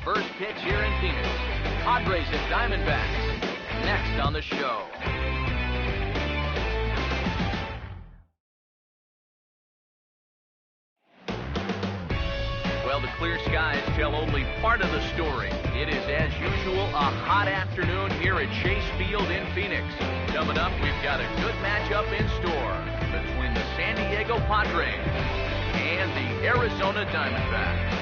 first pitch here in Phoenix. Padres and Diamondbacks. Next on the show. Well, the clear skies tell only part of the story. It is, as usual, a hot afternoon here at Chase Field in Phoenix. Coming up, we've got a good matchup in store between the San Diego Padres and the Arizona Diamondbacks.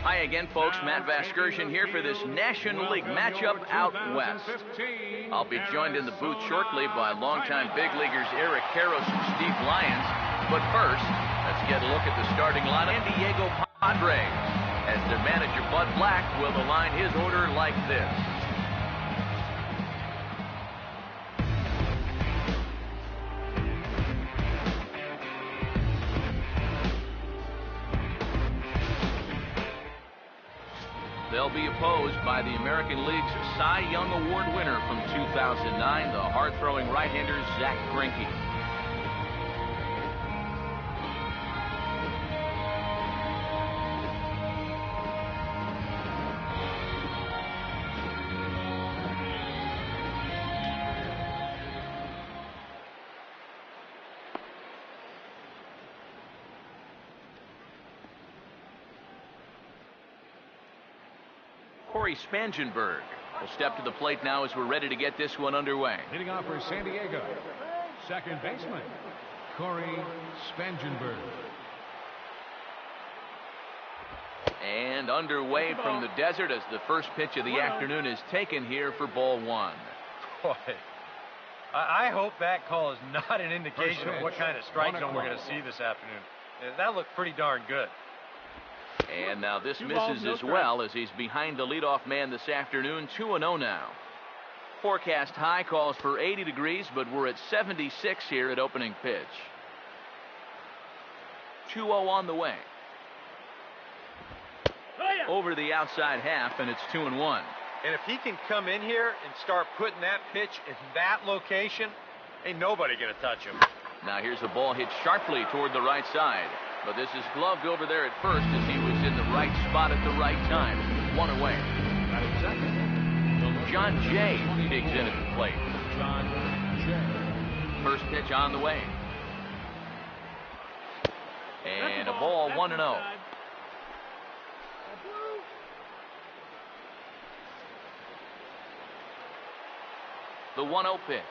Hi again, folks. Matt Vasgersian here for this National League matchup out west. I'll be joined in the booth shortly by longtime big leaguers Eric Karros and Steve Lyons. But first, let's get a look at the starting lineup. San Diego Padres, as their manager Bud Black will align his order like this. They'll be opposed by the American League's Cy Young Award winner from 2009, the hard-throwing right-hander Zach Greinke. Spangenberg will step to the plate now as we're ready to get this one underway. Leading off for San Diego, second baseman, Corey Spangenberg. And underway from the desert as the first pitch of the afternoon is taken here for ball one. Boy, I hope that call is not an indication of what kind of strike zone we're going to see this afternoon. That looked pretty darn good. And now this misses as well as he's behind the leadoff man this afternoon. 2-0 now. Forecast high calls for 80 degrees, but we're at 76 here at opening pitch. 2-0 on the way. Over the outside half, and it's 2-1. And if he can come in here and start putting that pitch in that location, ain't nobody going to touch him. Now here's a ball hit sharply toward the right side. But this is gloved over there at first as he was in the right spot at the right time. One away. John Jay digs in at the plate. First pitch on the way. And a ball 1-0. The 1-0 pitch.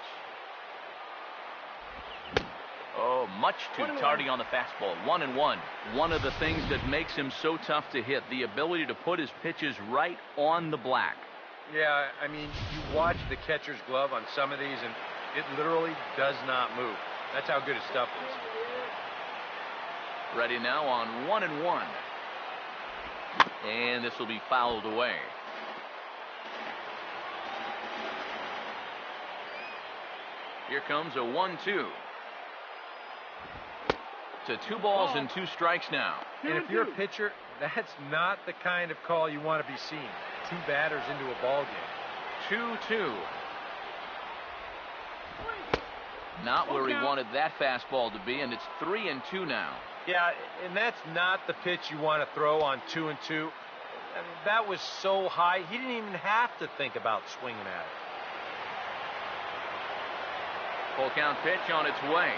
Oh, much too tardy on the fastball. 1-1. One of the things that makes him so tough to hit, the ability to put his pitches right on the black. Yeah, I mean, you watch the catcher's glove on some of these, and it literally does not move. That's how good his stuff is. Ready now on 1-1. And this will be fouled away. Here comes a 1-2. To 2 balls and 2 strikes now. And if you're a pitcher, that's not the kind of call you want to be seeing. 2 batters into a ball game. 2-2. Not where he wanted that fastball to be, and it's 3-2 now. Yeah, and that's not the pitch you want to throw on 2-2. I mean, that was so high, he didn't even have to think about swinging at it. Full count pitch on its way.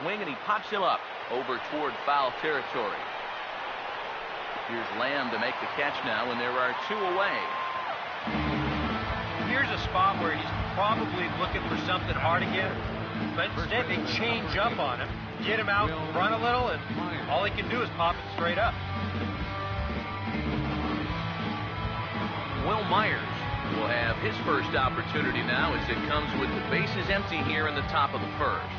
Swing, and he pops him up over toward foul territory. Here's Lamb to make the catch now, and there are 2 away. Here's a spot where he's probably looking for something hard again, but instead they change up on him, get him out, run a little, and all he can do is pop it straight up. Will Myers will have his first opportunity now as it comes with the bases empty here in the top of the first.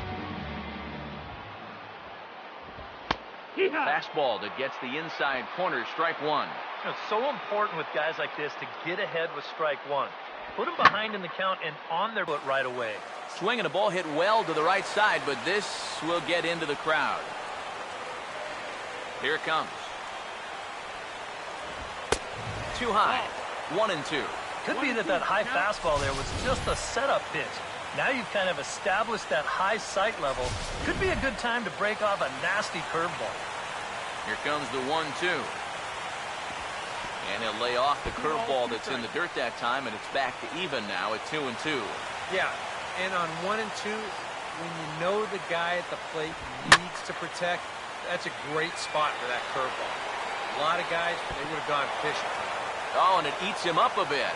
Fastball that gets the inside corner, strike 1. It's so important with guys like this to get ahead with strike 1. Put them behind in the count and on their foot right away. Swing and a ball hit well to the right side, but this will get into the crowd. Here it comes. Too high. 1-2. Could be that high fastball there was just a setup pitch. Now you've kind of established that high sight level. Could be a good time to break off a nasty curveball. Here comes the 1-2. And he'll lay off the curveball that's in the dirt that time, and it's back to even now at 2-2. Yeah, and on 1 and 2, when you know the guy at the plate needs to protect, that's a great spot for that curveball. A lot of guys, they would have gone fishing. Oh, and it eats him up a bit.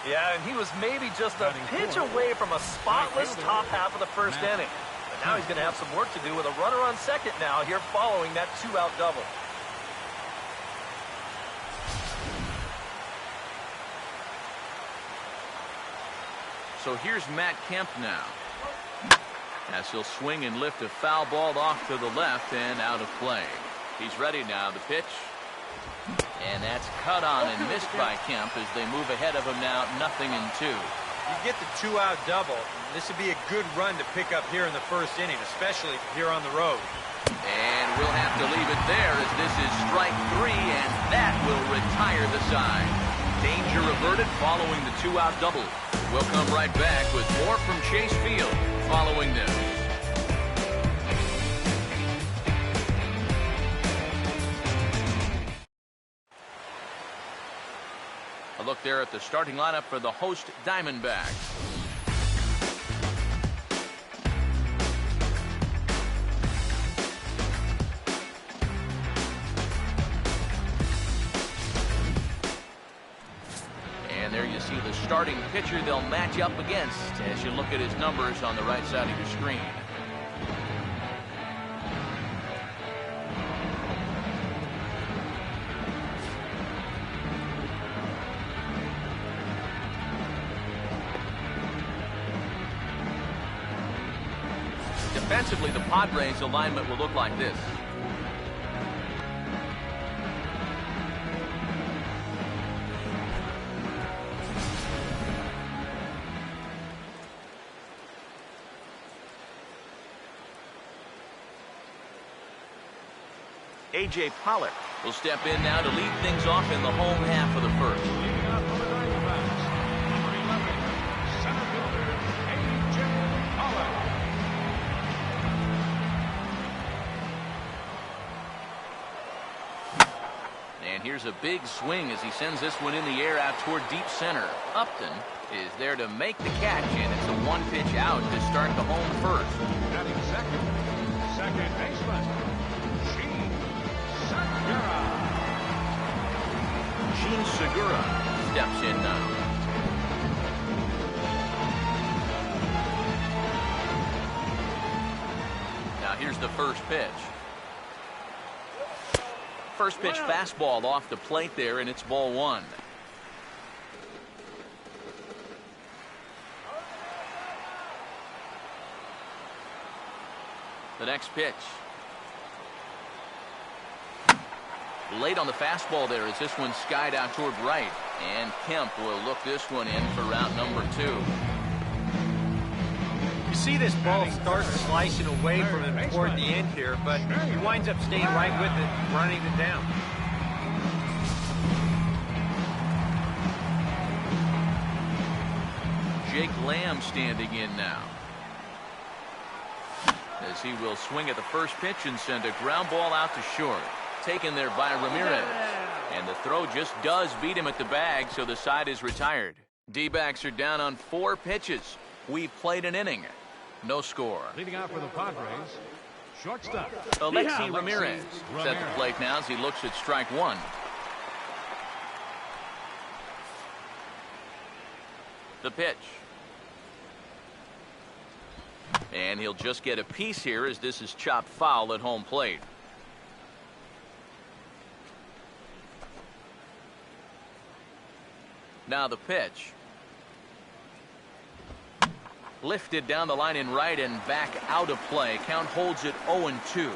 Yeah, and he was maybe just a pitch away from a spotless top half of the first inning. But now he's going to have some work to do with a runner on second now here following that 2-out double. So here's Matt Kemp now, as he'll swing and lift a foul ball off to the left and out of play. He's ready now. The pitch. And that's cut on and missed by Kemp as they move ahead of him now 0-2. You get the 2-out double. This would be a good run to pick up here in the first inning, especially here on the road. And we'll have to leave it there as this is strike 3, and that will retire the side. Danger averted following the 2-out double. We'll come right back with more from Chase Field following this. A look there at the starting lineup for the host Diamondbacks. And there you see the starting pitcher they'll match up against as you look at his numbers on the right side of your screen. Defensively, the Padres alignment will look like this. A.J. Pollock will step in now to lead things off in the home half of the first. Leading off for the Diamondbacks, number 11, center fielder A.J. Pollock. And here's a big swing as he sends this one in the air out toward deep center. Upton is there to make the catch, and it's a 1-pitch out to start the home first. Batting second baseman, Gene Segura steps in now. Now here's the first pitch. First pitch fastball off the plate there, and it's ball 1. The next pitch. Late on the fastball there as this one skied out toward right. And Kemp will look this one in for route number 2. You see this ball start slicing away from him toward the end here, but he winds up staying right with it, running it down. Jake Lamb standing in now, as he will swing at the first pitch and send a ground ball out to short. Taken there by Ramirez. And the throw just does beat him at the bag, so the side is retired. D-backs are down on 4 pitches. We've played an inning. No score. Leading out for the Padres, shortstop Alexi Ramirez is at the plate now as he looks at strike 1. The pitch. And he'll just get a piece here as this is chopped foul at home plate. Now the pitch. Lifted down the line in right and back out of play. Count holds it 0-2.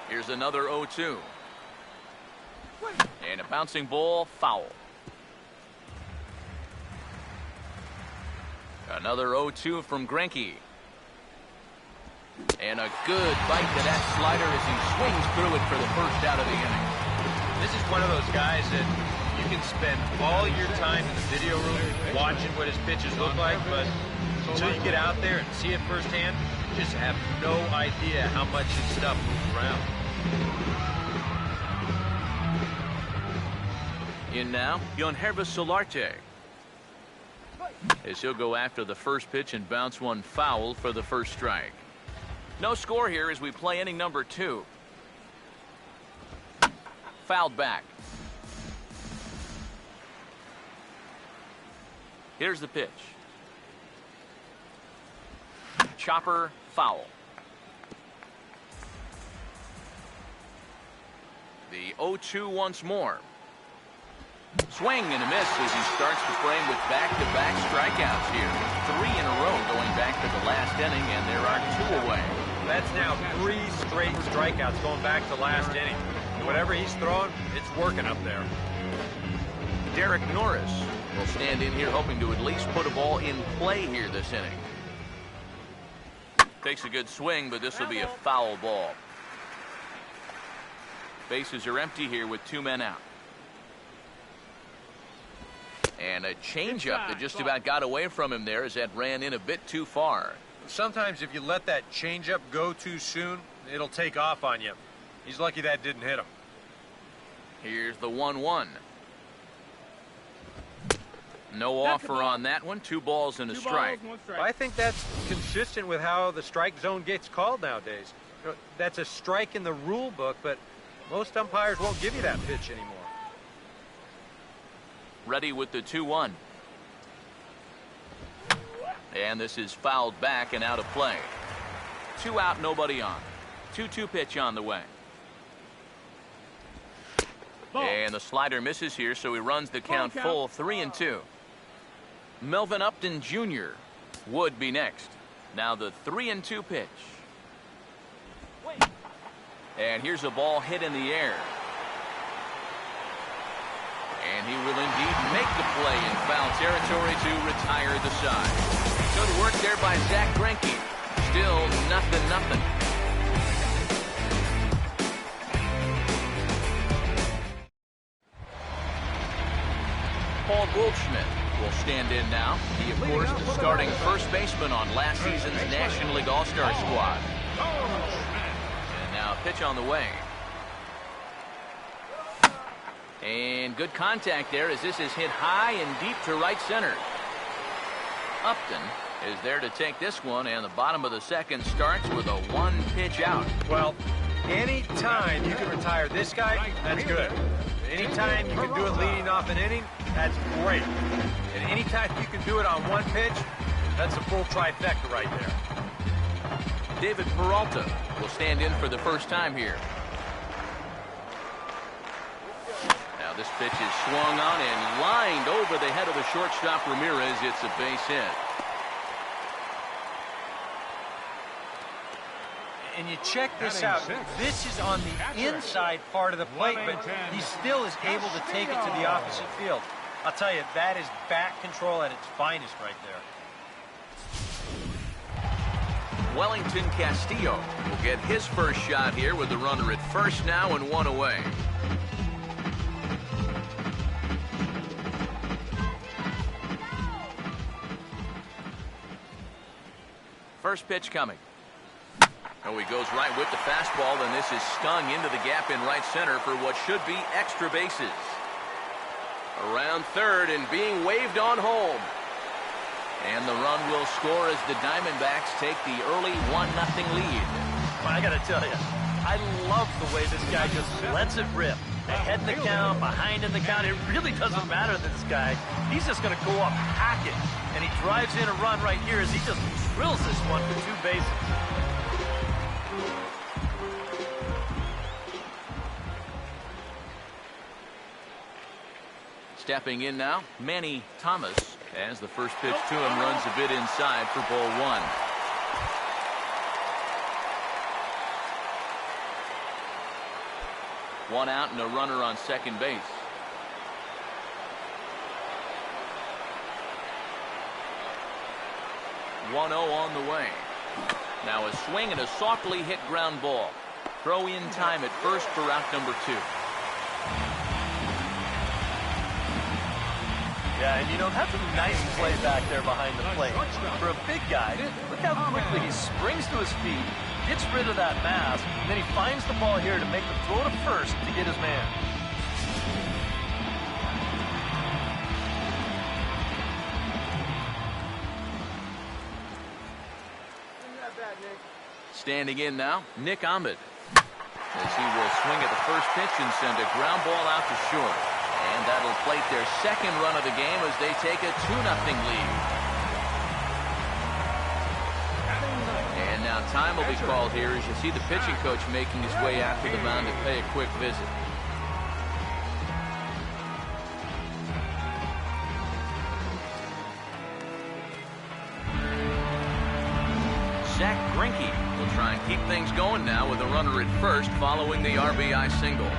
Here's another 0-2. And a bouncing ball, foul. Another 0-2 from Greinke. And a good bite to that slider as he swings through it for the first out of the inning. This is one of those guys that you can spend all your time in the video room watching what his pitches look like, but until you get out there and see it firsthand, you just have no idea how much his stuff moves around. In now, Solarte. As he'll go after the first pitch and bounce one foul for the first strike. No score here as we play inning number 2. Fouled back. Here's the pitch. Chopper, foul. The 0-2 once more. Swing and a miss as he starts the frame with back-to-back strikeouts here. 3 in a row going back to the last inning, and there are 2 away. That's now 3 straight strikeouts going back to last inning. Whatever he's throwing, it's working up there. Derek Norris will stand in here hoping to at least put a ball in play here this inning. Takes a good swing, but this will be a foul ball. Bases are empty here with 2 men out. And a changeup that just about got away from him there as that ran in a bit too far. Sometimes if you let that changeup go too soon, it'll take off on you. He's lucky that didn't hit him. Here's the 1-1. No offer on that one. 2 balls and a strike. I think that's consistent with how the strike zone gets called nowadays. That's a strike in the rule book, but most umpires won't give you that pitch anymore. Ready with the 2-1. And this is fouled back and out of play. 2 out, nobody on. 2-2 pitch on the way. And the slider misses here, so he runs the count full. 3-2. Melvin Upton Jr. would be next. Now the 3-2 pitch. And here's a ball hit in the air. And he will indeed make the play in foul territory to retire the side. Good work there by Zach Greinke. Still 0-0. Paul Goldschmidt will stand in now. He, of course, the starting first baseman on last season's National League All-Star squad. And now a pitch on the way. And good contact there as this is hit high and deep to right center. Upton is there to take this one, and the bottom of the second starts with a 1-pitch out. Well, anytime you can retire this guy, that's good. Anytime you can do it leading off an inning, that's great. And anytime you can do it on 1 pitch, that's a full trifecta right there. David Peralta will stand in for the first time here. Now this pitch is swung on and lined over the head of the shortstop Ramirez. It's a base hit. And you check this out. This is on the inside part of the plate, but he still is able to take it to the opposite field. I'll tell you, that is bat control at its finest right there. Wellington Castillo will get his first shot here with the runner at first now and 1 away. First pitch coming. Oh, he goes right with the fastball, and this is stung into the gap in right center for what should be extra bases. Around third and being waved on home. And the run will score as the Diamondbacks take the early 1-0 lead. Well, I got to tell you, I love the way this guy just lets it rip. Ahead in the count, behind in the count. It really doesn't matter to this guy. He's just going to go up hacking. And he drives in a run right here as he just drills this one for 2 bases. Stepping in now, Manny Thomas, as the first pitch to him runs a bit inside for ball 1. One out and a runner on second base. One 0 on the way. Now a swing and a softly hit ground ball. Throw in time at first for out number 2. Yeah, and you know, that's a nice play back there behind the plate. For a big guy, look how quickly he springs to his feet, gets rid of that mass, and then he finds the ball here to make the throw to first to get his man. Standing in now, Nick Ahmed, as he will swing at the first pitch and send a ground ball out to short. And that'll plate their second run of the game as they take a 2-0 lead. And now time will be called here as you see the pitching coach making his way out to the mound to pay a quick visit. Zach Greinke will try and keep things going now with a runner at first following the RBI single.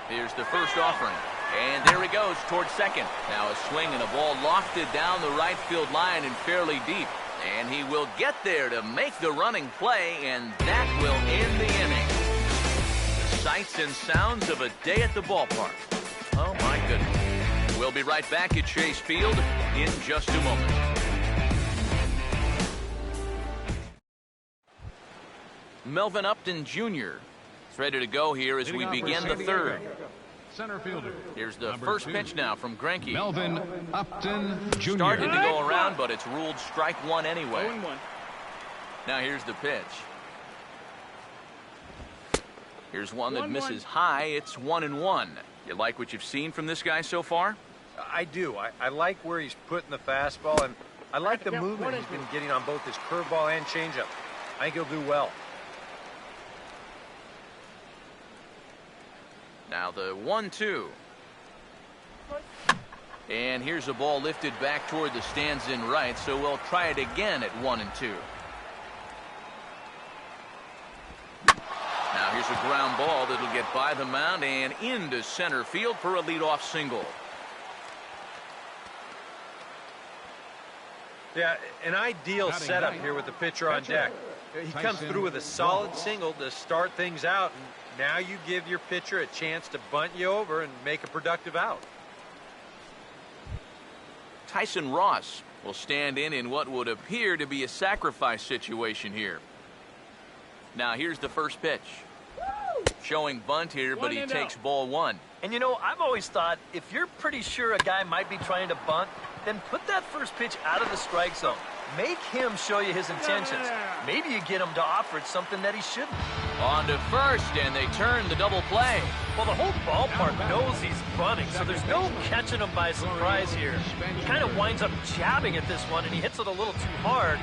Here's the first offering, and there he goes towards second. Now a swing and a ball lofted down the right field line and fairly deep. And he will get there to make the running play, and that will end the inning. The sights and sounds of a day at the ballpark. Oh, my goodness. We'll be right back at Chase Field in just a moment. Melvin Upton Jr. is ready to go here as we begin the third. Center fielder. Here's the first pitch now from Greinke. Melvin Upton Jr. Started to go around, but it's ruled strike one anyway. 0-1. Now here's the pitch. Here's one that misses high. It's 1-1. You like what you've seen from this guy so far? I do. I like where he's putting the fastball, and I like the movement he's been getting on both his curveball and changeup. I think he'll do well. Now the 1-2. And here's a ball lifted back toward the stands in right, so we'll try it again at 1-2. Now here's a ground ball that'll get by the mound and into center field for a leadoff single. Yeah, an ideal setup here with the pitcher on deck. He comes through with a solid single to start things out, and now you give your pitcher a chance to bunt you over and make a productive out. Tyson Ross will stand in what would appear to be a sacrifice situation here. Now here's the first pitch. Showing bunt here, but he takes ball one. And you know, I've always thought if you're pretty sure a guy might be trying to bunt, then put that first pitch out of the strike zone. Make him show you his intentions. Maybe you get him to offer it something that he shouldn't. On to first, and they turn the double play. Well, the whole ballpark knows he's bunting, so there's no catching him by surprise here. He kind of winds up jabbing at this one, and he hits it a little too hard.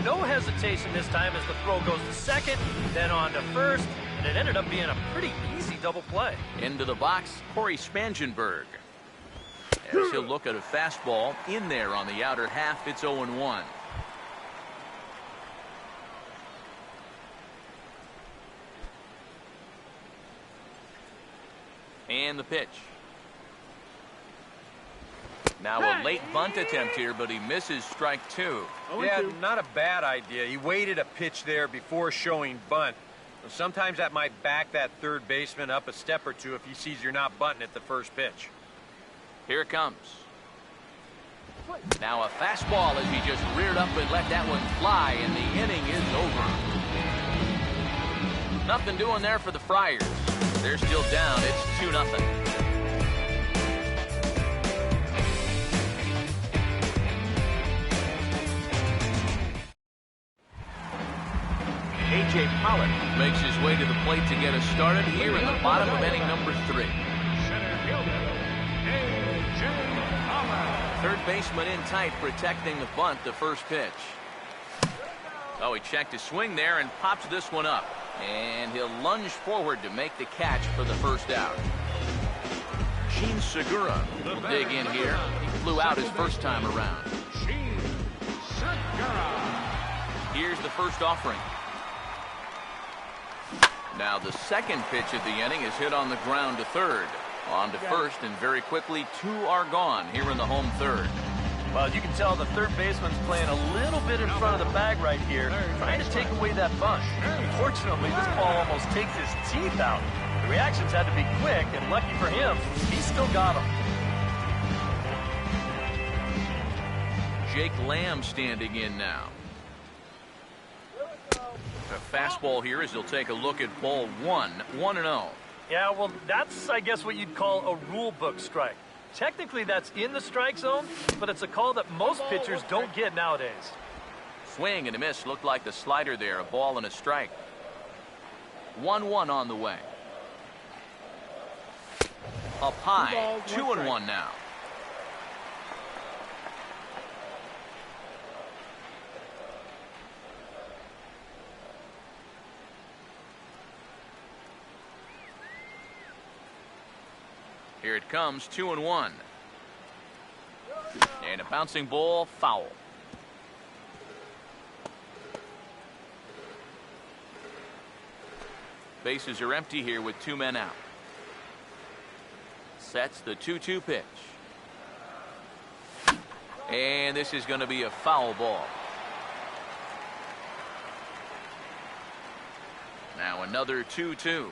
No hesitation this time as the throw goes to second, then on to first, and it ended up being a pretty easy double play. Into the box, Corey Spangenberg. As he'll look at a fastball in there on the outer half, it's 0-1. And the pitch. Now a late bunt attempt here, but he misses strike two. Yeah, not a bad idea. He waited a pitch there before showing bunt. Sometimes that might back that third baseman up a step or two if he sees you're not bunting at the first pitch. Here it comes. Now a fastball as he just reared up and let that one fly, and the inning is over. Nothing doing there for the Friars. They're still down. It's 2-0. A.J. Pollock makes his way to the plate to get us started here in the bottom of inning number 3. Third baseman in tight, protecting the bunt, the first pitch. Oh, he checked his swing there and pops this one up. And he'll lunge forward to make the catch for the first out. Gene Segura will dig in here. He flew out his first time around. Here's the first offering. Now the second pitch of the inning is hit on the ground to third. On to first, and very quickly 2 are gone here in the home third. Well, you can tell the third baseman's playing a little bit in front of the bag right here, trying to take away that bunt. Unfortunately, this ball almost takes his teeth out. The reactions had to be quick, and lucky for him, he still got him. Jake Lamb standing in now. A fastball here as he'll take a look at ball 1-0. Yeah, well, that's, I guess, what you'd call a rule book strike. Technically, that's in the strike zone, but it's a call that most pitchers don't get nowadays. Swing and a miss. Looked like the slider there. A ball and a strike. 1-1 on the way. Up high. 2-1 now. Here it comes, 2-1. And a bouncing ball, foul. Bases are empty here with 2 men out. Sets the 2-2 pitch. And this is going to be a foul ball. Now another 2-2.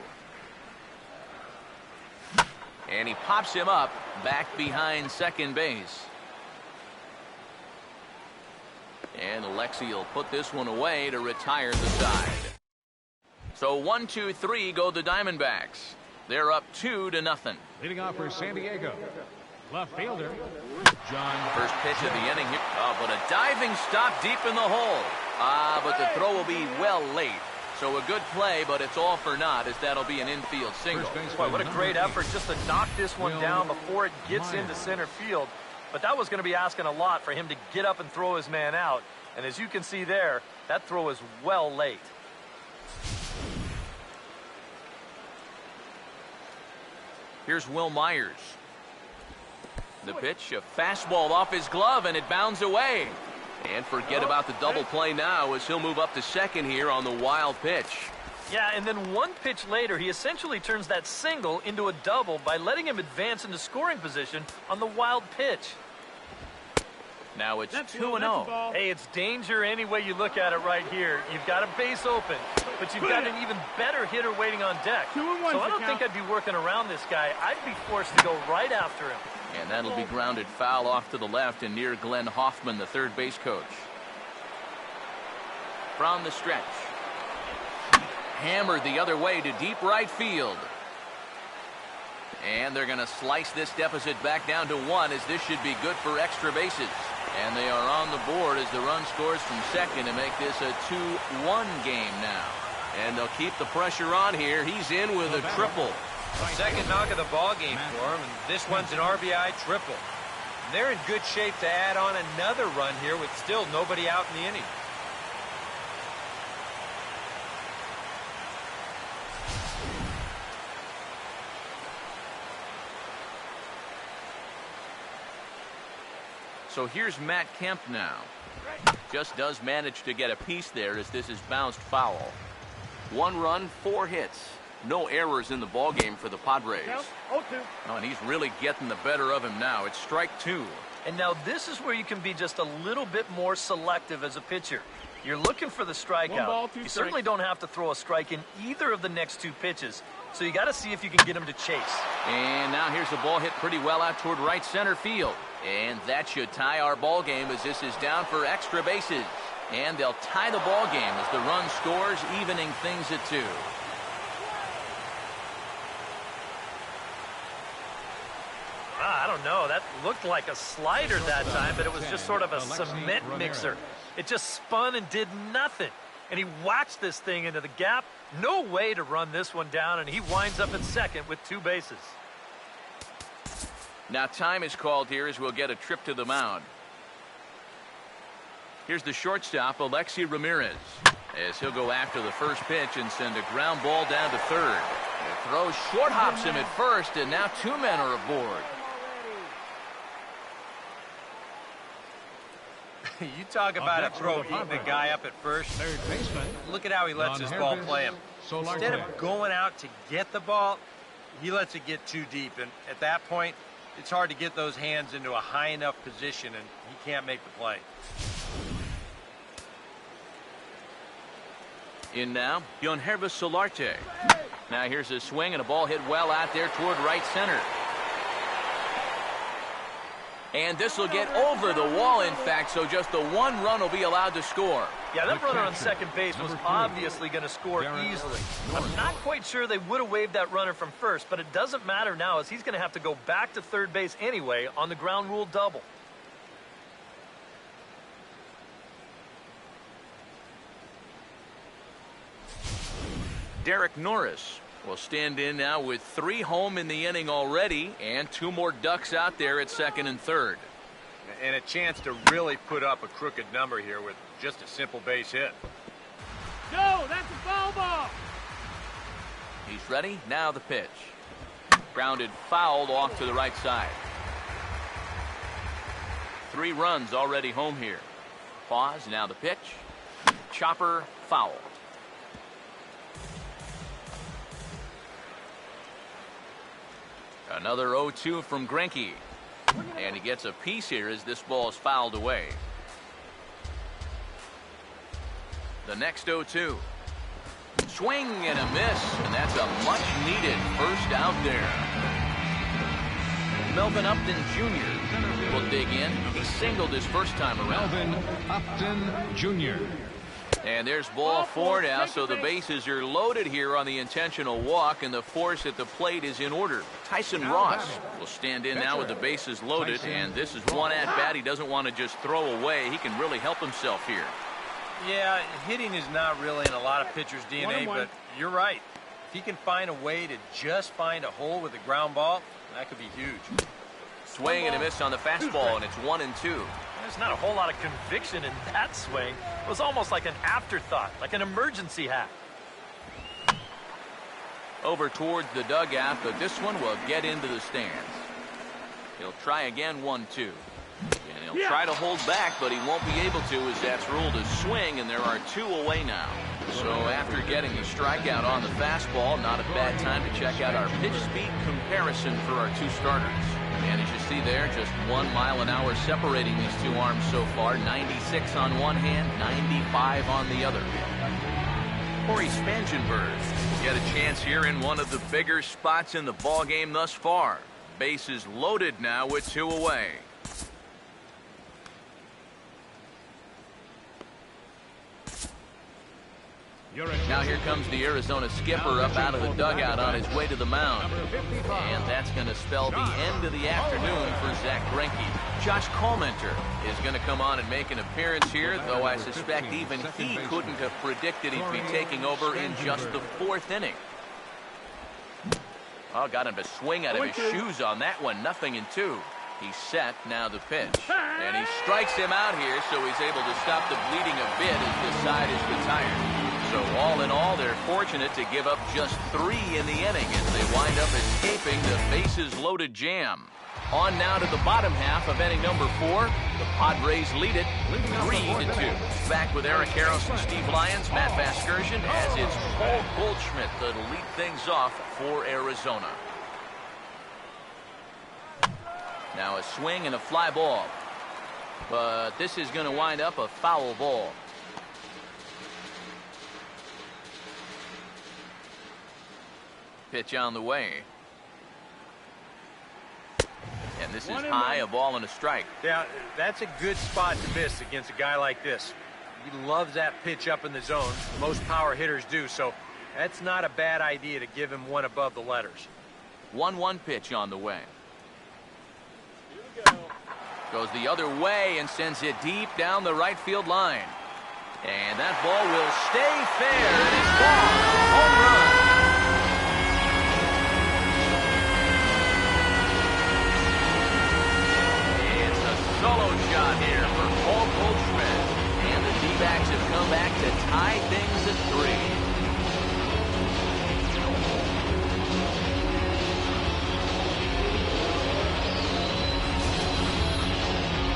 And he pops him up back behind second base. And Alexi will put this one away to retire the side. So 1, 2, 3 go the Diamondbacks. They're up 2-0. Leading off for San Diego, left fielder, John. First pitch of the inning here. Oh, but a diving stop deep in the hole. But the throw will be well late. So a good play, but it's all for naught, as that'll be an infield single. Boy, what a great effort just to knock this one down before it gets into center field. But that was going to be asking a lot for him to get up and throw his man out. And as you can see there, that throw is well late. Here's Will Myers. The pitch, a fastball off his glove, and it bounds away. And forget about the double play now as he'll move up to second here on the wild pitch. Yeah, and then one pitch later, he essentially turns that single into a double by letting him advance into scoring position on the wild pitch. Now it's 2-0. Hey, it's danger any way you look at it right here. You've got a base open, but you've got an even better hitter waiting on deck. So I don't think I'd be working around this guy. I'd be forced to go right after him. And that'll be grounded foul off to the left and near Glenn Hoffman, the third base coach. From the stretch. Hammered the other way to deep right field. And they're going to slice this deficit back down to 1, as this should be good for extra bases. And they are on the board as the run scores from second to make this a 2-1 game now. And they'll keep the pressure on here. He's in with a triple. Second knock of the ball game for him, and this one's an RBI triple. And they're in good shape to add on another run here with still nobody out in the inning. So here's Matt Kemp now. Just does manage to get a piece there as this is bounced foul. 1 run, 4 hits. No errors in the ballgame for the Padres. Oh, and he's really getting the better of him now. It's strike 2. And now this is where you can be just a little bit more selective as a pitcher. You're looking for the strikeout. You certainly don't have to throw a strike in either of the next 2 pitches. So you got to see if you can get him to chase. And now here's a ball hit pretty well out toward right center field. And that should tie our ball game as this is down for extra bases. And they'll tie the ball game as the run scores, evening things at 2. I don't know. That looked like a slider that time, but it was just sort of a cement mixer. It just spun and did nothing. And he whacked this thing into the gap. No way to run this one down, and he winds up at second with 2 bases. Now time is called here as we'll get a trip to the mound. Here's the shortstop, Alexi Ramirez, as he'll go after the first pitch and send a ground ball down to third. The throw short hops him at first, and now 2 men are aboard. You talk about a throw eating the guy up at first. Third baseman. Look at how he lets his ball play him. Instead of going out to get the ball, he lets it get too deep. And at that point, it's hard to get those hands into a high enough position, and he can't make the play. In now, Solarte. Now here's a swing and a ball hit well out there toward right center. And this will get over the wall, in fact, so just the one run will be allowed to score. Yeah, that runner on second base was obviously going to score easily. I'm not quite sure they would have waved that runner from first, but it doesn't matter now as he's going to have to go back to third base anyway on the ground rule double. Derek Norris will stand in now with 3 home in the inning already and 2 more ducks out there at second and third. And a chance to really put up a crooked number here with just a simple base hit. No, that's a foul ball. He's ready. Now the pitch. Grounded fouled off to the right side. 3 runs already home here. Pause. Now the pitch. Chopper fouled. Another 0-2 from Greinke. And he gets a piece here as this ball is fouled away. The next 0-2. Swing and a miss, and that's a much-needed first out there. Melvin Upton Jr. will dig in. He singled his first time around. Melvin Upton Jr. And there's ball 4 now, so the bases are loaded here on the intentional walk, and the force at the plate is in order. Tyson Ross will stand in now with the bases loaded, and this is one at-bat he doesn't want to just throw away. He can really help himself here. Yeah, hitting is not really in a lot of pitchers' DNA, but you're right. If he can find a way to just find a hole with a ground ball, that could be huge. Swing and a miss on the fastball, and it's 1-2. There's not a whole lot of conviction in that swing. It was almost like an afterthought, like an emergency hack. Over towards the dugout, but this one will get into the stands. He'll try again, 1-2. And he'll try to hold back, but he won't be able to as that's ruled a swing, and there are 2 away now. So after getting the strikeout on the fastball, not a bad time to check out our pitch speed comparison for our 2 starters. And as you see there, just 1 mile an hour separating these 2 arms so far. 96 on one hand, 95 on the other. Corey Spangenberg will get a chance here in one of the bigger spots in the ballgame thus far. Bases loaded now with 2 away. Now here comes the Arizona skipper up out of the dugout on his way to the mound. And that's going to spell the end of the afternoon for Zach Greinke. Josh Colmenter is going to come on and make an appearance here, though I suspect even he couldn't have predicted he'd be taking over in just the 4th inning. Oh, got him to swing out of his shoes on that one. 0-2. He's set. Now the pitch. And he strikes him out here, so he's able to stop the bleeding a bit as the side is retired. So all in all, they're fortunate to give up just 3 in the inning as they wind up escaping the bases-loaded jam. On now to the bottom half of inning number 4. The Padres lead it 3-2. Back with Eric Karros and Steve Lyons, Matt Vasgersian, as it's Paul Goldschmidt that'll lead things off for Arizona. Now a swing and a fly ball. But this is going to wind up a foul ball. Pitch on the way. And this is high, a ball and a strike. Yeah, that's a good spot to miss against a guy like this. He loves that pitch up in the zone. Most power hitters do, so that's not a bad idea to give him one above the letters. 1-1 pitch on the way. Goes the other way and sends it deep down the right field line. And that ball will stay fair, and it's gone. Home run. Solo shot here for Paul Goldschmidt. And the D-backs have come back to tie things at 3.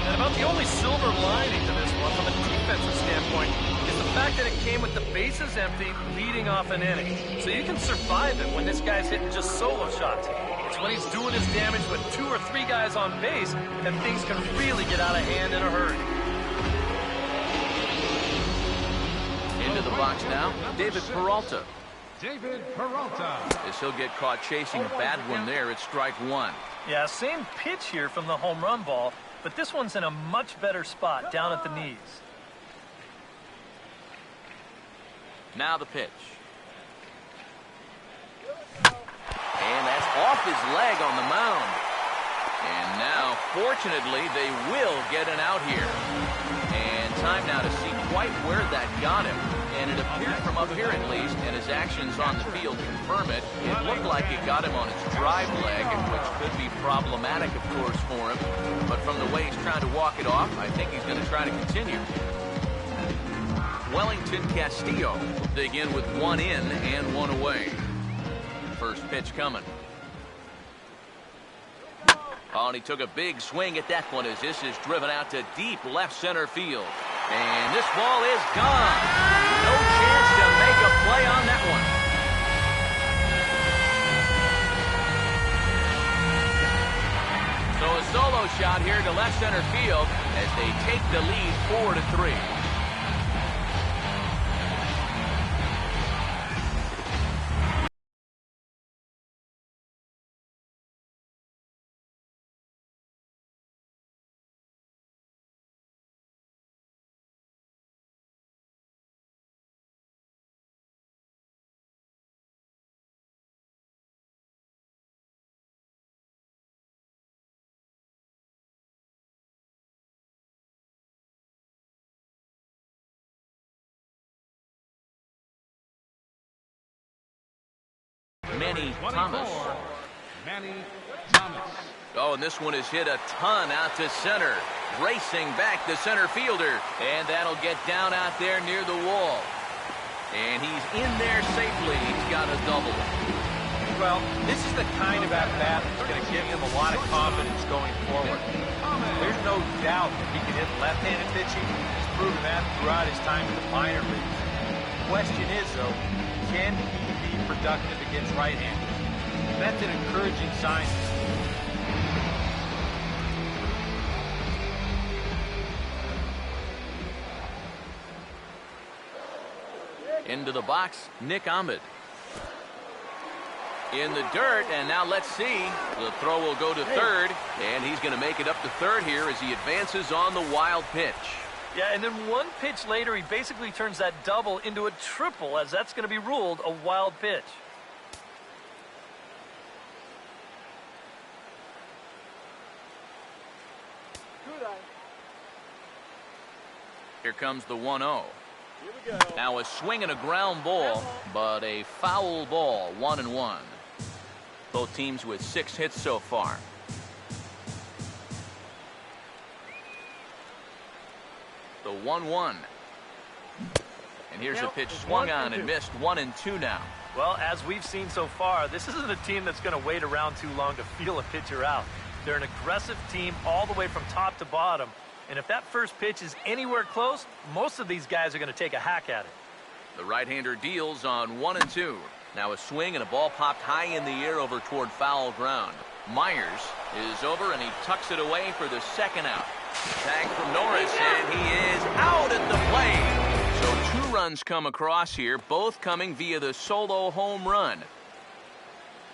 And about the only silver lining to this one from a defensive standpoint is the fact that it came with the bases empty leading off an inning. So you can survive it when this guy's hitting just solo shots. It's when he's doing his damage with 2 or 3 guys on base that things can really get out of hand in a hurry. Into the box now, David Peralta. David Peralta. As he'll get caught chasing a bad one there, it's strike 1. Yeah, same pitch here from the home run ball, but this one's in a much better spot down at the knees. Now the pitch. And that's off his leg on the mound. And now, fortunately, they will get an out here. And time now to see quite where that got him. And it appeared from up here at least, and his actions on the field confirm it. It looked like it got him on his drive leg, which could be problematic, of course, for him. But from the way he's trying to walk it off, I think he's going to try to continue. Wellington Castillo will dig in with 1 in and 1 away. First pitch coming. Oh, and he took a big swing at that one as this is driven out to deep left center field. And this ball is gone. No chance to make a play on that one. So a solo shot here to left center field as they take the lead 4-3. Manny Thomas. Manny Thomas. Oh, and this one is hit a ton out to center. Racing back the center fielder. And that'll get down out there near the wall. And he's in there safely. He's got a double. Well, this is the kind of at-bat that's going to give him a lot of confidence going forward. There's no doubt that he can hit left-handed pitching. He's proven that throughout his time in the minor leagues. The question is, though, can he be productive against right-handers? That's an encouraging sign. Into the box, Nick Ahmed. In the dirt, and now let's see. The throw will go to third, and he's going to make it up to third here as he advances on the wild pitch. Yeah, and then 1 pitch later, he basically turns that double into a triple, as that's going to be ruled a wild pitch. Here comes the 1-0. Now a swing and a ground ball, but a foul ball, 1-1. Both teams with 6 hits so far. The 1-1. And here's a pitch swung on and missed, 1-2 now. Well, as we've seen so far, this isn't a team that's going to wait around too long to feel a pitcher out. They're an aggressive team all the way from top to bottom. And if that first pitch is anywhere close, most of these guys are going to take a hack at it. The right-hander deals on 1-2. Now a swing and a ball popped high in the air over toward foul ground. Myers is over and he tucks it away for the second out. Tag from Norris, and he is out at the plate. So 2 runs come across here, both coming via the solo home run.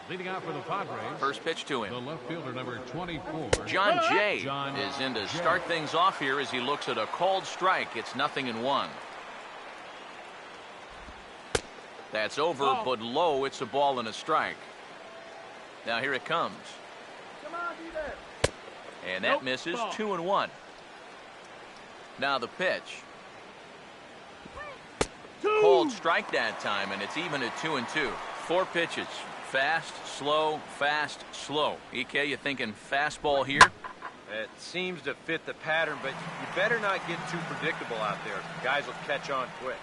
Leading out for the Padres. First pitch to him. The left fielder, number 24. John Jay is in to start things off here as he looks at a called strike. It's 0-1. That's over, but low. It's a ball and a strike. Now here it comes. Come on, do that. And that misses, 2-1. Now the pitch. Called strike that time, and it's even at 2-2. 4 pitches. Fast, slow, fast, slow. EK, you thinking fastball here? It seems to fit the pattern, but you better not get too predictable out there. Guys will catch on quick.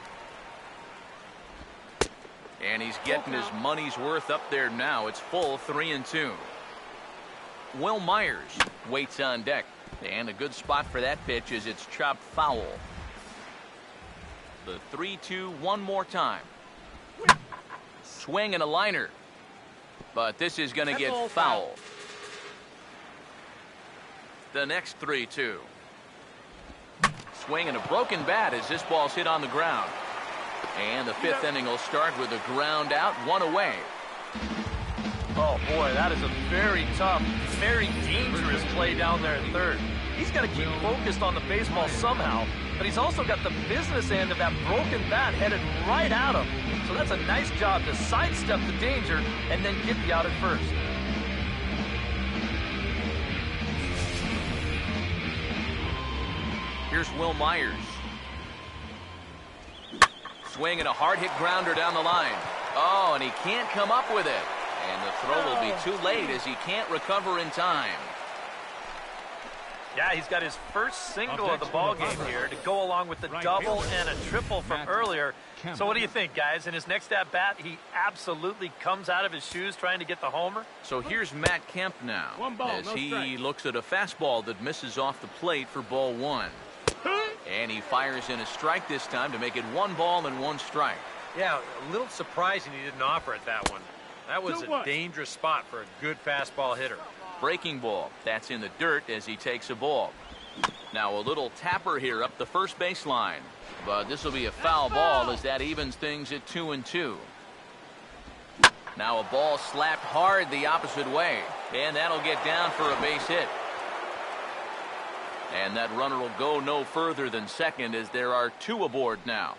And he's getting his money's worth up there now. It's full, 3-2. Will Myers waits on deck. And a good spot for that pitch is it's chopped foul. The 3-2 one more time. Swing and a liner. but this is going to get foul. The next 3-2. Swing and a broken bat as this ball's hit on the ground. And the 5th inning will start with a ground out, 1 away. Oh, boy, that is a very tough, very dangerous play down there at third. He's got to keep focused on the baseball somehow, but he's also got the business end of that broken bat headed right at him. So that's a nice job to sidestep the danger and then get the out at first. Here's Will Myers. Swing and a hard-hit grounder down the line. Oh, and he can't come up with it. And the throw will be too late as he can't recover in time. Yeah, he's got his first single of the ball game here to go along with the double and a triple from earlier. So what do you think, guys? In his next at-bat, he absolutely comes out of his shoes trying to get the homer. So here's Matt Kemp now as he looks at a fastball that misses off the plate for ball 1. And he fires in a strike this time to make it 1 ball and 1 strike. Yeah, a little surprising he didn't offer it that one. That was a dangerous spot for a good fastball hitter. Breaking ball. That's in the dirt as he takes a ball. Now a little tapper here up the first baseline. But this will be a foul ball as that evens things at 2-2. Now a ball slapped hard the opposite way. And that'll get down for a base hit. And that runner will go no further than second as there are 2 aboard now.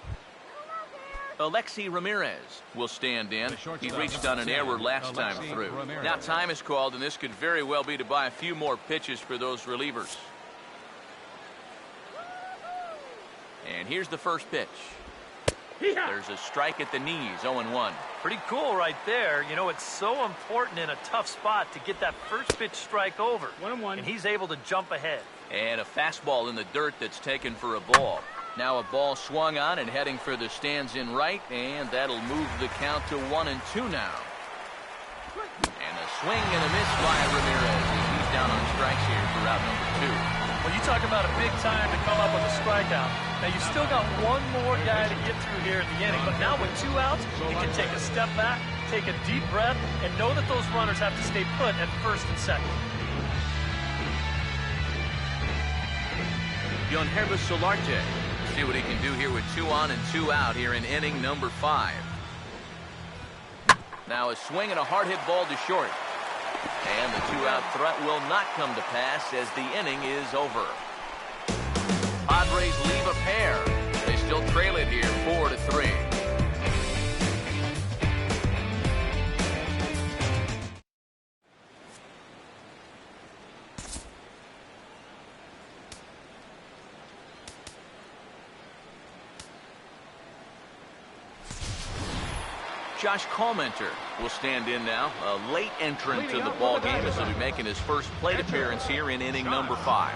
Alexi Ramirez will stand in. He reached on an error last time through. Now time is called, and this could very well be to buy a few more pitches for those relievers. And here's the first pitch. There's a strike at the knees, 0-1. Pretty cool right there. You know, it's so important in a tough spot to get that first pitch strike over. 1-1. And he's able to jump ahead. And a fastball in the dirt that's taken for a ball. Now a ball swung on and heading for the stands in right, and that'll move the count to 1-2 now. And a swing and a miss by Ramirez as he's down on strikes here for out number 2. Well, you talk about a big time to come up with a strikeout. Now, you still got one more guy to get through here at the inning, but now with 2 outs, you can take a step back, take a deep breath, and know that those runners have to stay put at first and second. Yonhervis Solarte. See what he can do here with 2 on and 2 out here in inning number 5. Now a swing and a hard hit ball to short. And the 2-out threat will not come to pass as the inning is over. Padres leave a pair. They still trail it here 4-3. Josh Collmenter will stand in now, a late entrant to the ball game as he'll be making his first plate appearance here in inning number 5.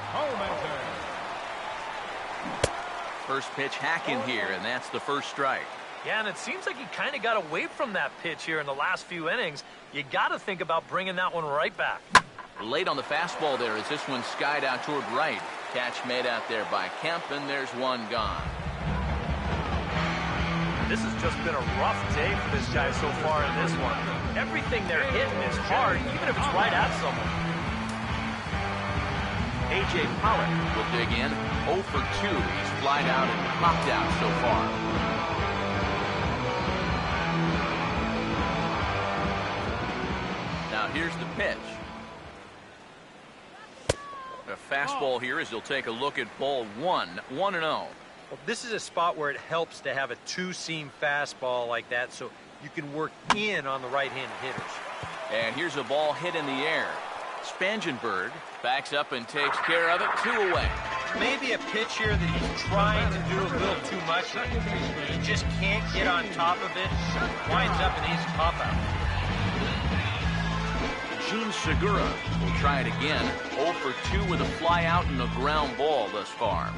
First pitch hacking here, and that's the first strike. Yeah, and it seems like he kind of got away from that pitch here in the last few innings. You got to think about bringing that one right back. Late on the fastball there as this one skied out toward right. Catch made out there by Kemp, and there's one gone. This has just been a rough day for this guy so far in this one. Everything they're hitting is hard, even if it's right at someone. A.J. Pollock will dig in. 0 for 2. He's flied out and popped out so far. Now here's the pitch. A fastball here as he'll take a look at ball 1. 1-0. Well, this is a spot where it helps to have a 2-seam fastball like that so you can work in on the right-handed hitters. And here's a ball hit in the air. Spangenberg backs up and takes care of it. 2 away. Maybe a pitch here that he's trying to do a little too much. He just can't get on top of it. Winds up an easy pop-out. Gene Segura will try it again. 0 for 2 with a fly out and a ground ball thus far.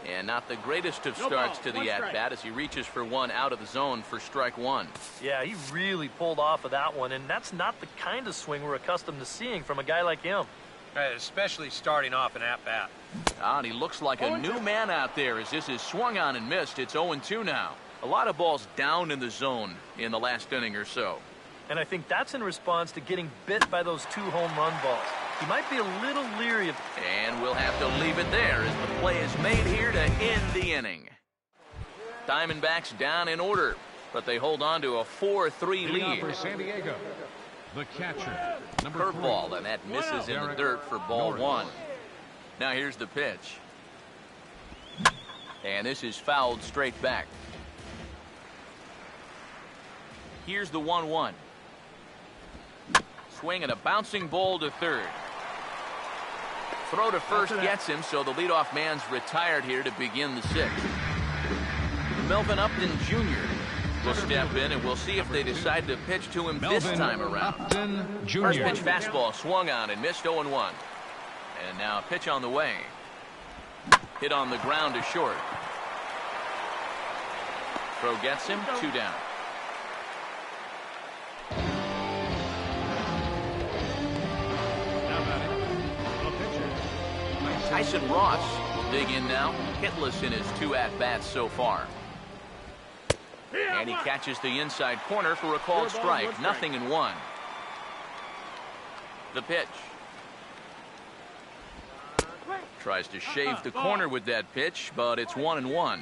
And not the greatest of starts to the at-bat as he reaches for one out of the zone for strike 1. Yeah, he really pulled off of that one, and that's not the kind of swing we're accustomed to seeing from a guy like him. Especially starting off an at-bat. And he looks like a new man out there as this is swung on and missed. It's 0-2 now. A lot of balls down in the zone in the last inning or so. And I think that's in response to getting bit by those 2 home run balls. He might be a little leery of... And we'll have to leave it there as the play is made here to end the inning. Diamondbacks down in order, but they hold on to a 4-3 lead. For San Diego, the catcher, number Curveball, 3. and that misses in the dirt for ball 1. Now here's the pitch. And this is fouled straight back. Here's the 1-1. Swing and a bouncing ball to third. Throw to first gets him, so the leadoff man's retired here to begin the 6th. Melvin Upton Jr. will step in, and we'll see if they decide to pitch to him this time around. Upton Jr. First pitch fastball swung on and missed 0-1. And now a pitch on the way. Hit on the ground to short. Throw gets him, 2 down. Tyson Ross will dig in now, hitless in his 2 at-bats so far. And he catches the inside corner for a called strike. 0-1. The pitch. Tries to shave the corner with that pitch, but it's 1-1.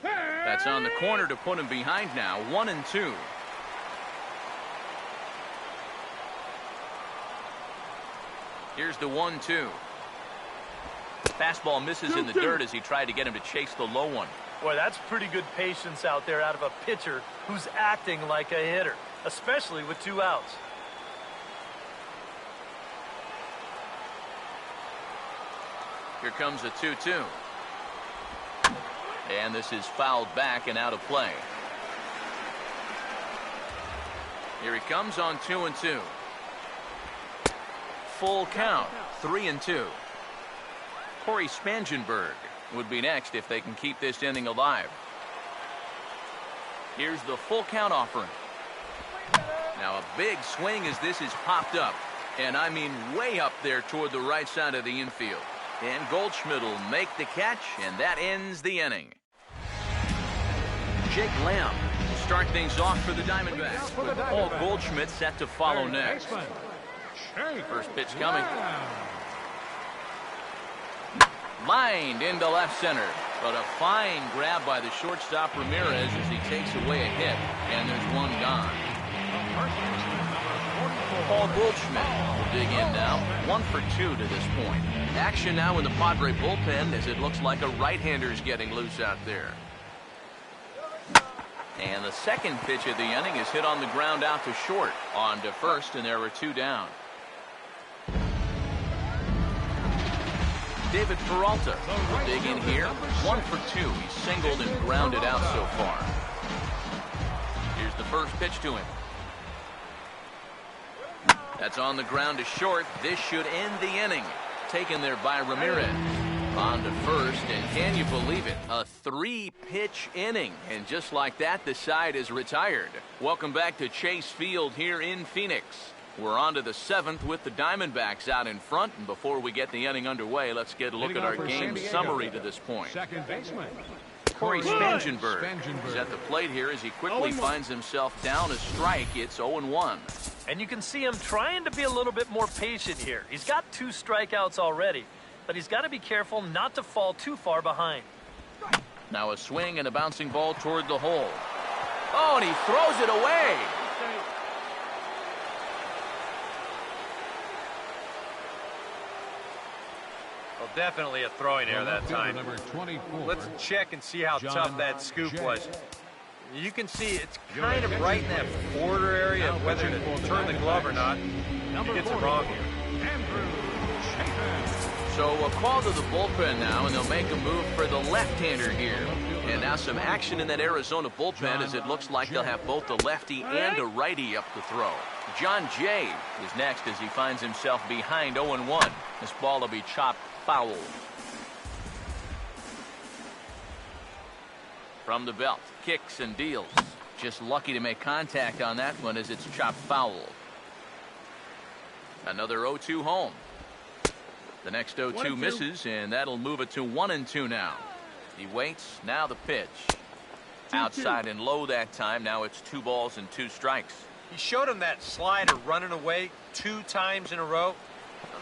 That's on the corner to put him behind now. 1-2. Here's the 1-2. Fastball misses in the dirt as he tried to get him to chase the low one. Boy, that's pretty good patience out there out of a pitcher who's acting like a hitter, especially with 2 outs. Here comes a 2-2. And this is fouled back and out of play. Here he comes on 2-2. Full count, 3-2. Corey Spangenberg would be next if they can keep this inning alive. Here's the full count offering. Now a big swing as this is popped up. And I mean way up there toward the right side of the infield. And Goldschmidt will make the catch, and that ends the inning. Jake Lamb will start things off for the Diamondbacks, with Paul Goldschmidt set to follow next. First pitch coming. Lined into left center, but a fine grab by the shortstop Ramirez as he takes away a hit, and there's one gone. Paul Goldschmidt will dig in now, 1 for 2 to this point. Action now in the Padre bullpen as it looks like a right-hander's getting loose out there. And the second pitch of the inning is hit on the ground out to short. On to first, and there are 2 down. David Peralta will dig in here, 1 for 2. He's singled and grounded out so far. Here's the first pitch to him. That's on the ground to short. This should end the inning. Taken there by Ramirez. On to first, and can you believe it? A 3-pitch inning. And just like that, the side is retired. Welcome back to Chase Field here in Phoenix. We're on to the 7th with the Diamondbacks out in front. And before we get the inning underway, let's get a look at our game summary to this point. Second baseman, Corey Spangenberg is at the plate here as he quickly finds himself down a strike. It's 0-1. And you can see him trying to be a little bit more patient here. He's got 2 strikeouts already, but he's got to be careful not to fall too far behind. Now a swing and a bouncing ball toward the hole. Oh, and he throws it away. Well, definitely a throwing error that time. Number 24. Let's check and see how tough that scoop was. You can see it's kind of right in that border area of whether to turn the glove or not. He gets it wrong here. So a call to the bullpen now, and they'll make a move for the left-hander here. And now some action in that Arizona bullpen as it looks like they'll have both a lefty and a righty up to throw. John Jay is next as he finds himself behind 0-1. This ball will be chopped foul. From the belt, kicks and deals. Just lucky to make contact on that one as it's chopped foul. Another 0-2 home. The next 0-2 misses, and that'll move it to 1-2 now. He waits. Now the pitch. Outside and low that time. Now it's 2 balls and 2 strikes. He showed him that slider running away 2 times in a row.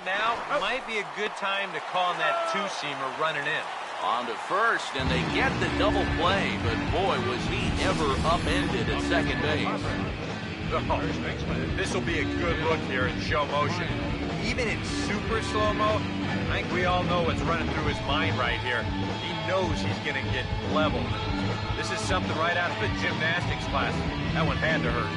Now might be a good time to call him that 2-seamer running in. On to first, and they get the double play, but boy, was he ever upended at second base. Oh, this will be a good look here in show motion. Even in super slow-mo, I think we all know what's running through his mind right here. He knows he's going to get leveled. This is something right out of the gymnastics class. That one had to hurt.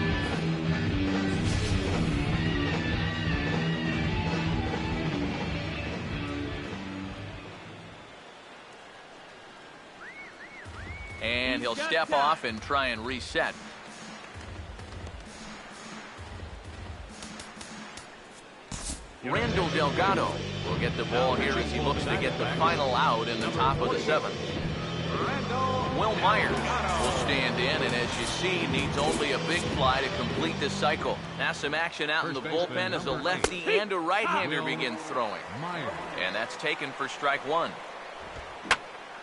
And he'll step off and try and reset. Randall Delgado will get the ball here as he looks to get the final out in the top of the 7th. Will Myers will stand in, and as you see, needs only a big fly to complete this cycle. Now some action out in the bullpen as a lefty and a right-hander begin throwing. And that's taken for strike 1.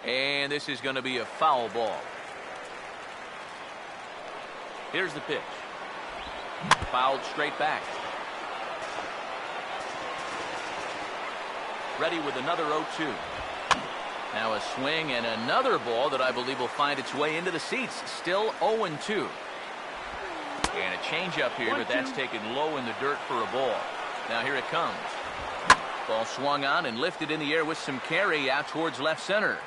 And this is going to be a foul ball. Here's the pitch. Fouled straight back. Ready with another 0-2. Now a swing and another ball that I believe will find its way into the seats. Still 0-2. And a changeup here, but that's taken low in the dirt for a ball. Now here it comes. Ball swung on and lifted in the air with some carry out towards left center.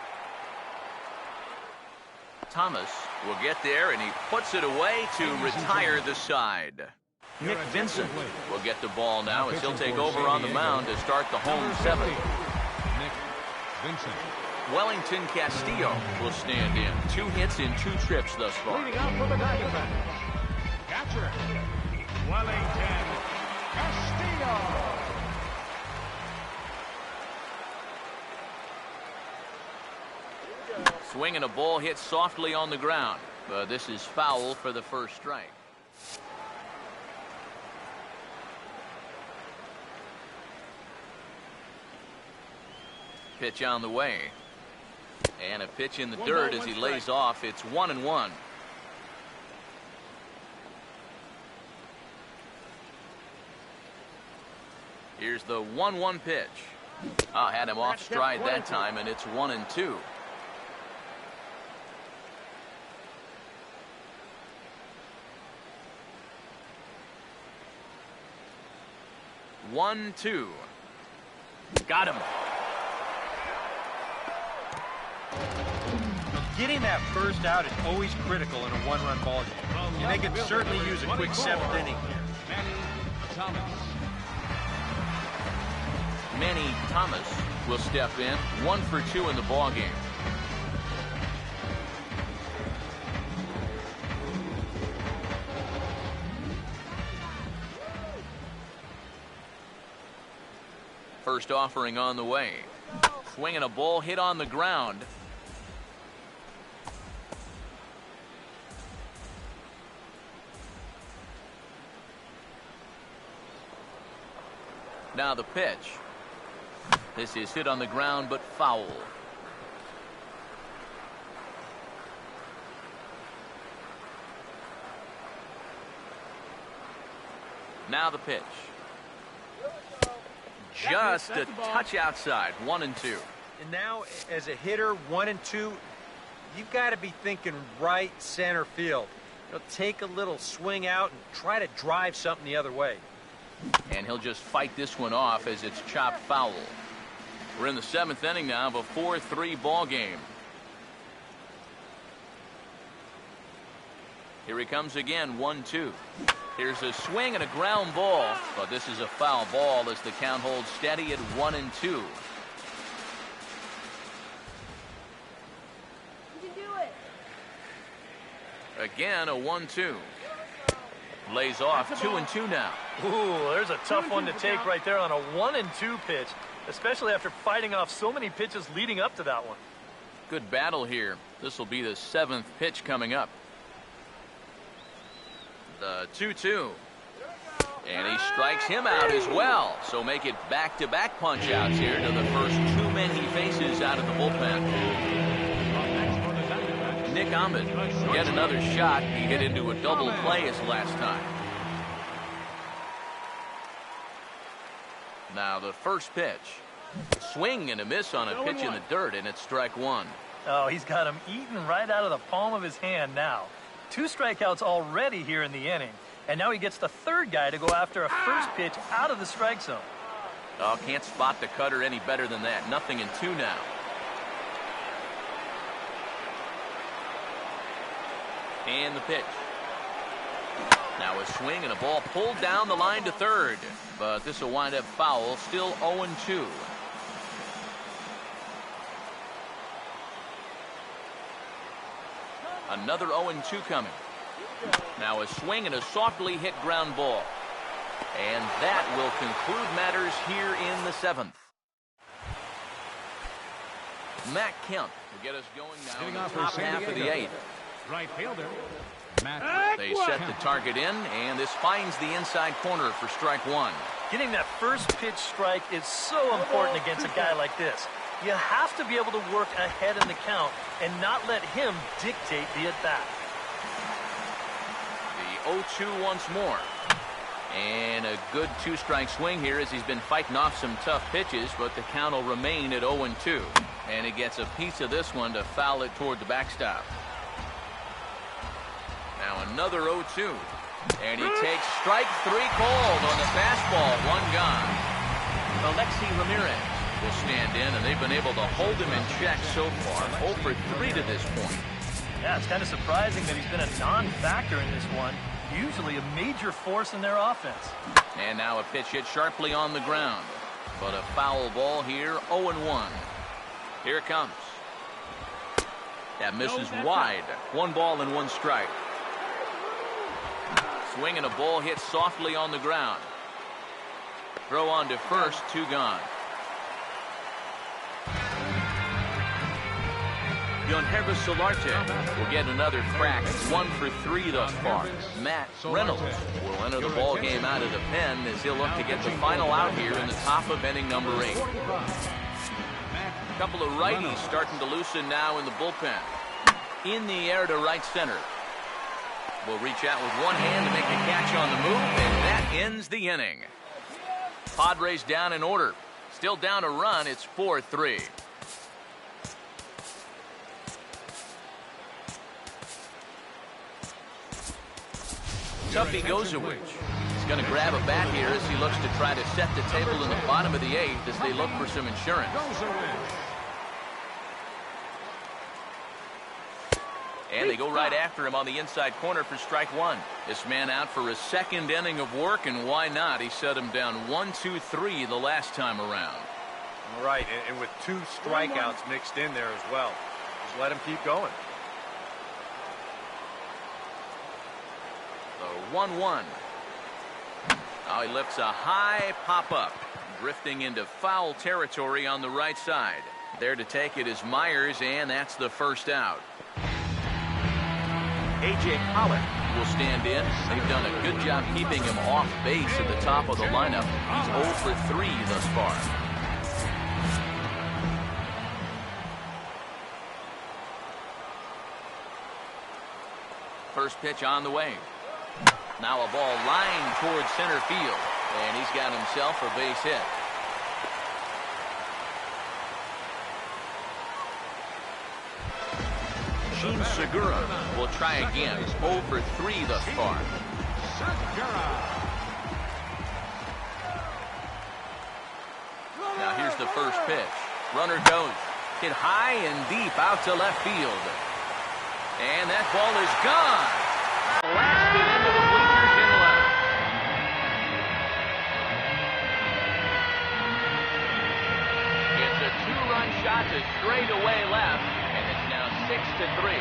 Thomas will get there, and he puts it away to retire the side. Nick Vincent will get the ball now as he'll take over on the mound to start the home 7th. Nick Vincent. Wellington Castillo will stand in. 2 hits in 2 trips thus far. Leading out for the Diamondbacks, catcher, Wellington Castillo. Swing and a ball hit softly on the ground, but this is foul for the first strike. Pitch on the way. And a pitch in the dirt as he lays off. It's 1-1. Here's the 1-1 pitch. Had him off stride that time, and it's 1-2. One, 2. Got him. Getting that first out is always critical in a 1-run ball game. And they can certainly use a quick 7th inning here. Manny Thomas will step in. 1 for 2 in the ball game. First offering on the way. Swinging a ball hit on the ground. Now the pitch. This is hit on the ground but foul. Now the pitch. Just a touch outside. 1-2. And now, as a hitter, 1-2, you've got to be thinking right center field. Take a little swing out and try to drive something the other way. And he'll just fight this one off as it's chopped foul. We're in the 7th inning now of a 4-3 ball game. Here he comes again. 1-2. Here's a swing and a ground ball, but this is a foul ball as the count holds steady at 1-2. You can do it. Again, a 1-2. Lays off. 2-2 now. Ooh, there's a tough one to take right there on a 1-2 pitch, especially after fighting off so many pitches leading up to that one. Good battle here. This will be the 7th pitch coming up. The 2-2. And he strikes him out as well. So make it back-to-back punch-outs here to the first 2 men he faces out of the bullpen. take Ahmed. Get another shot. He hit into a double play his last time. Now the first pitch. Swing and a miss on a pitch in the dirt, and it's strike one. Oh, he's got him eaten right out of the palm of his hand now. 2 strikeouts already here in the inning. And now he gets the third guy to go after a first pitch out of the strike zone. Oh, can't spot the cutter any better than that. 0-2 now. And the pitch. Now a swing and a ball pulled down the line to third. But this will wind up foul. Still 0-2. Another 0-2 coming. Now a swing and a softly hit ground ball. And that will conclude matters here in the 7th. Matt Kemp will get us going now in the top half of the 8th. Right fielder, Matt. They set the target in, and this finds the inside corner for strike one. Getting that first pitch strike is so important against a guy like this. You have to be able to work ahead in the count and not let him dictate the at-bat. The 0-2 once more. And a good 2-strike swing here as he's been fighting off some tough pitches, but the count will remain at 0-2. And he gets a piece of this one to foul it toward the backstop. Now another 0-2. And he takes strike 3 called on the fastball. 1 gone. Alexi Ramirez will stand in, and they've been able to hold him in check so far. 0 for 3 to this point. Yeah, it's kind of surprising that he's been a non-factor in this one. Usually a major force in their offense. And now a pitch hit sharply on the ground. But a foul ball here, 0-1. Here it comes. That misses wide. 1 ball and 1 strike. Swing and a ball hit softly on the ground. Throw on to first, 2 gone. Yonhervis Solarte will get another crack. 1 for 3 thus far. Matt Reynolds will enter the ball game out of the pen as he'll look to get the final out here in the top of inning number 8. A couple of righties starting to loosen now in the bullpen. In the air to right center. Will reach out with 1 hand to make a catch on the move, and that ends the inning. Padres down in order. Still down a run. It's 4-3. Tuffy Gozowicz is going to grab a bat here as he looks to try to set the table in the bottom of the 8th as they look for some insurance. And they go right after him on the inside corner for strike 1. This man out for a 2nd inning of work, and why not? He set him down 1-2-3 the last time around. Right, and with 2 strikeouts mixed in there as well. Just let him keep going. The 1-1. Now he lifts a high pop-up, drifting into foul territory on the right side. There to take it is Myers, and that's the first out. A.J. Pollock will stand in. They've done a good job keeping him off base at the top of the lineup. He's 0 for 3 thus far. First pitch on the way. Now a ball lined towards center field, and he's got himself a base hit. Sheen Segura will try again. He's 0 for 3 thus far. Now here's the first pitch. Runner goes. Hit high and deep out to left field. And that ball is gone. Blasted into the bleachers in left. It's a 2-run shot to straightaway left, and it's now 6-3.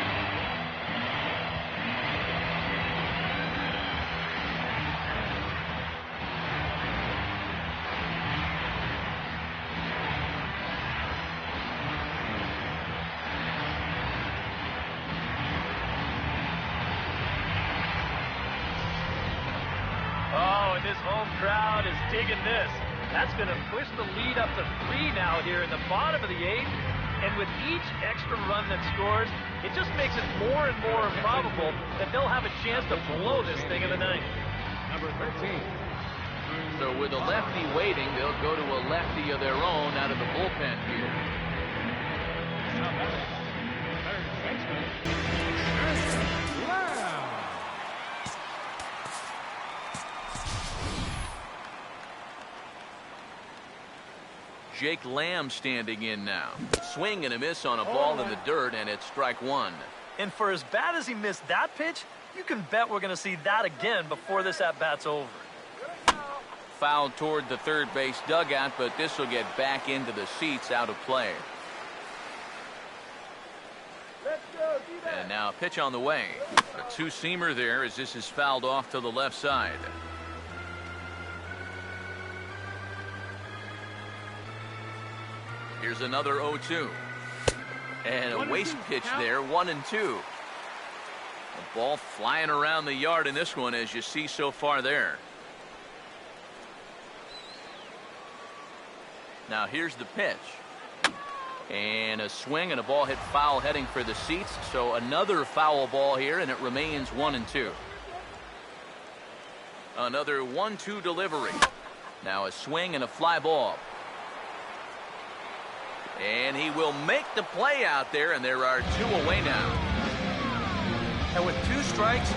This home crowd is digging this. That's going to push the lead up to 3 now here in the bottom of the 8th. And with each extra run that scores, it just makes it more and more improbable that they'll have a chance to blow this thing in the ninth. Number 13. So with a lefty waiting, they'll go to a lefty of their own out of the bullpen here. Now batting, third baseman, Lamb. Jake Lamb standing in now. Swing and a miss on a ball in the dirt, and it's strike one. And for as bad as he missed that pitch, you can bet we're going to see that again before this at-bat's over. Foul toward the third base dugout, but this will get back into the seats, out of play. And now a pitch on the way. A two-seamer there as this is fouled off to the left side. Here's another 0-2. And a waste pitch there, 1-2. The ball flying around the yard in this one, as you see so far there. Now here's the pitch. And a swing and a ball hit foul heading for the seats. So another foul ball here, and it remains 1-2. Another 1-2 delivery. Now a swing and a fly ball. And he will make the play out there, and there are two away now. And with two strikes, if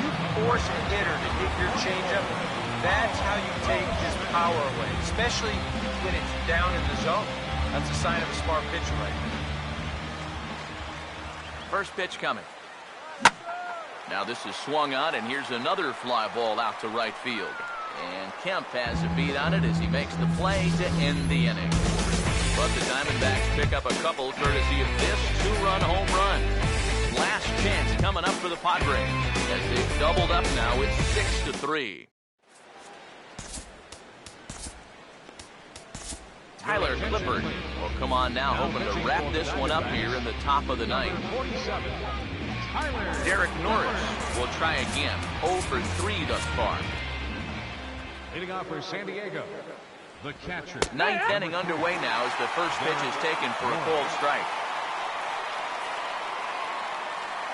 you force a hitter to hit your changeup, that's how you take his power away, especially when it's down in the zone. That's a sign of a smart pitcher right there. First pitch coming. Now this is swung on, and here's another fly ball out to right field. And Kemp has a beat on it as he makes the play to end the inning. But the Diamondbacks pick up a couple courtesy of this two-run home run. Last chance coming up for the Padres as they've doubled up now. It's 6-3. Tyler Clippard will come on now, hoping to wrap this one up here in the top of the ninth. Derek Norris will try again. 0 for 3 thus far. Leading off for San Diego, the catcher. Ninth inning underway now as the first pitch is taken for a cold strike.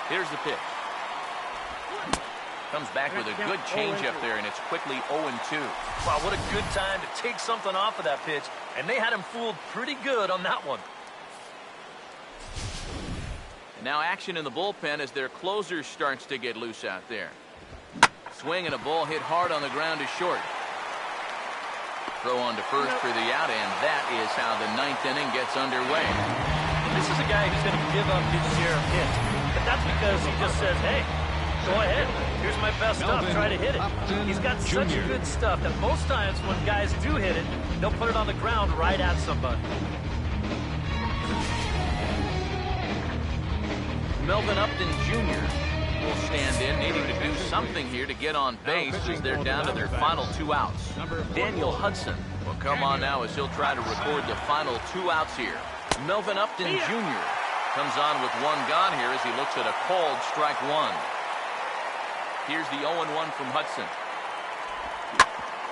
Here's the pitch. Comes back with a good changeup there, and it's quickly 0-2. Wow, what a good time to take something off of that pitch, and they had him fooled pretty good on that one. And now action in the bullpen as their closer starts to get loose out there. Swing and a ball hit hard on the ground to short. Throw on to first for the out, and that is how the ninth inning gets underway. And this is a guy who's going to give up his share of hits, but that's because he just says, hey, go ahead. Here's my best stuff. Try to hit it. He's got such good stuff that most times when guys do hit it, they'll put it on the ground right at somebody. Melvin Upton Jr. will stand in, needing to do something here to get on base as they're down to their final 2 outs. Daniel Hudson will come on now as he'll try to record the final 2 outs here. Melvin Upton Jr. comes on with 1 gone here as he looks at a called strike 1. Here's the 0-1 from Hudson.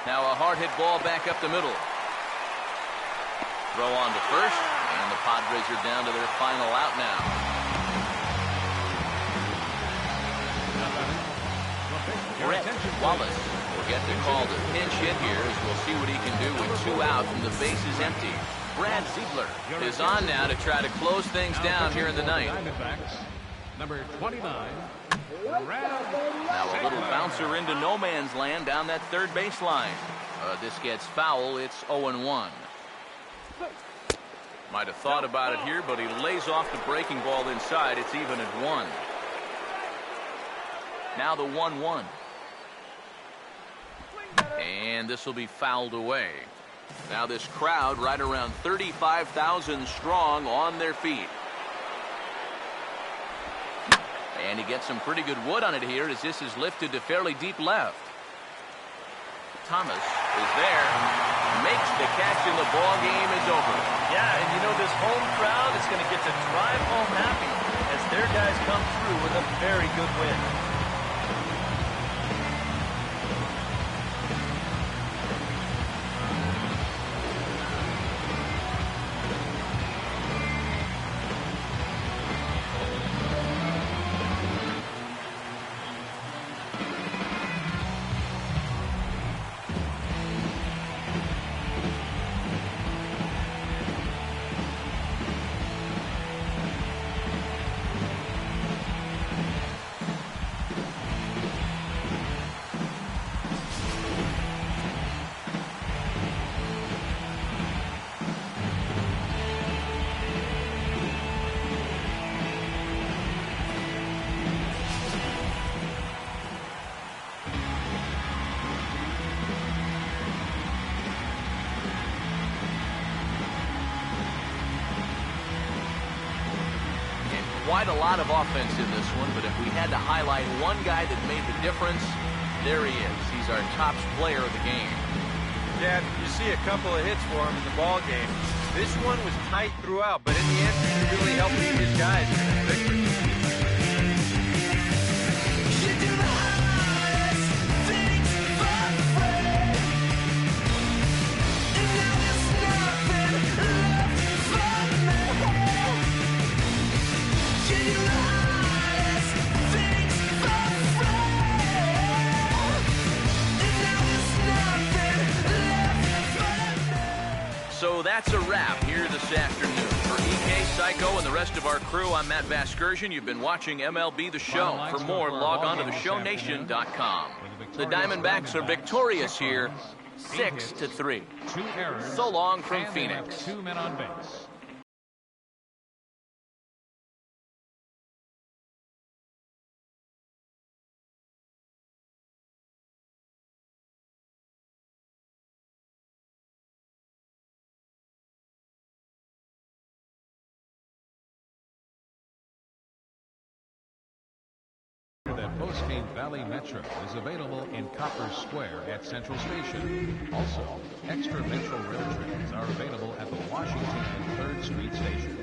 Now a hard hit ball back up the middle. Throw on to first, and the Padres are down to their final out now. Brett Wallace will get the call to pinch hit here as we'll see what he can do with 2 out and the bases empty. Brad Ziegler is on now to try to close things down here in the ninth. Number 29. Now a little bouncer into no man's land down that third baseline. This gets foul. It's 0-1. Might have thought about it here, but he lays off the breaking ball inside. It's even at 1. Now the 1-1. And this will be fouled away. Now this crowd right around 35,000 strong on their feet. And he gets some pretty good wood on it here as this is lifted to fairly deep left. Thomas is there, makes the catch, and the ball game is over. Yeah, and you know this home crowd is going to get to drive home happy as their guys come through with a very good win. quite a lot of offense in this one, but if we had to highlight one guy that made the difference, there he is. He's our top player of the game. Yeah, you see a couple of hits for him in the ball game. This one was tight throughout, but in the end, he really helped lead his guys to the victory. So that's a wrap here this afternoon. For EK, Psycho, and the rest of our crew, I'm Matt Vasgersian. You've been watching MLB The Show. For more, log on to theshownation.com. The Diamondbacks are victorious here, 6-3. So long from Phoenix. 2 men on base. That Bostein Valley Metro is available in Copper Square at Central Station. Also, extra Metro rail trains are available at the Washington and 3rd Street Station.